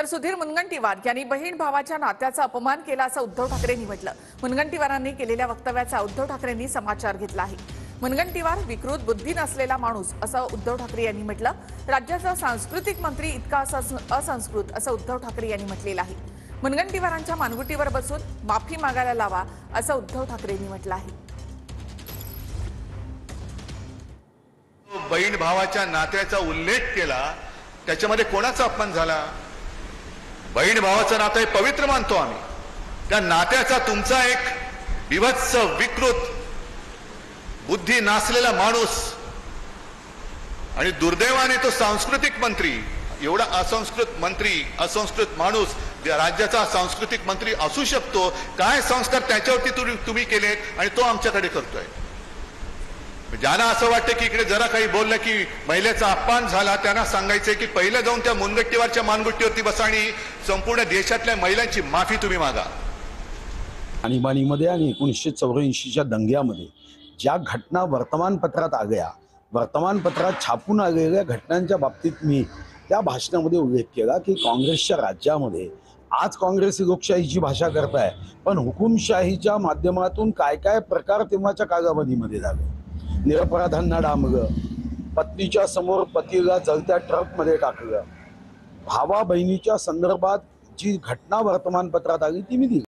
तर सुधीर मुनगंटीवार यांनी बहीण भावाच्या नात्याचा अपमान केला असं उद्धव ठाकरेंनी म्हटलं। मुनगंटीवारांनी केलेल्या वक्तव्याचा उद्धव ठाकरेंनी समाचार घेतला आहे। मुनगंटीवार विकृत बुद्धी नसलेला माणूस असं उद्धव ठाकरे यांनी म्हटलं। राज्याचा सांस्कृतिक मंत्री इतका असंस्कृत असं उद्धव ठाकरे यांनी म्हटलेलं आहे। मुनगंटीवारांच्या मानगुटीवर बसून माफी मागायला लावा असं उद्धव ठाकरेंनी म्हटलं आहे। बहीण भावाच्या नात्याचा उल्लेख केला, त्याच्यामध्ये कोणाचा अपमान झाला? बहीण भावाचं नातं हे पवित्र मानतो आम्ही। त्या नात्याचा तुमचा एक विभत्स विकृत बुद्धी नासलेला माणूस आणि दुर्दैवाने तो सांस्कृतिक मंत्री, एवढा असंस्कृत माणूस राज्याचा सांस्कृतिक मंत्री असू शकतो? काय संस्कार त्याच्यावरती तुम्ही केलेत आणि तो आमच्याकडे करतोय? ज्यांना असं वाटतं की इकडे जरा काही बोललं की महिलेचा अपमान झाला, त्यांना सांगायचंय की पहिलं जाऊन त्या मुनगंटीवारच्या मानगुट्टीवरती बसा आणि संपूर्ण देशातल्या महिलांची माफी तुम्ही मागा। आणीबाणीमध्ये आणि 1984च्या दंग्यामध्ये ज्या घटना वर्तमानपत्रात आल्या, वर्तमानपत्रात छापून आलेल्या घटनांच्या बाबतीत मी त्या भाषणामध्ये उल्लेख केला की काँग्रेसच्या राज्यामध्ये आज काँग्रेस लोकशाहीची भाषा करताय, पण हुकुमशाहीच्या माध्यमातून काय काय प्रकार तेव्हाच्या कालावधीमध्ये झाले। निरपराधांना डांबलं, पत्नीच्या समोर पतीला जळत्या ट्रकमध्ये टाकलं, भावा बहिणीच्या संदर्भात जी घटना वर्तमानपत्रात आली ती मी दिली।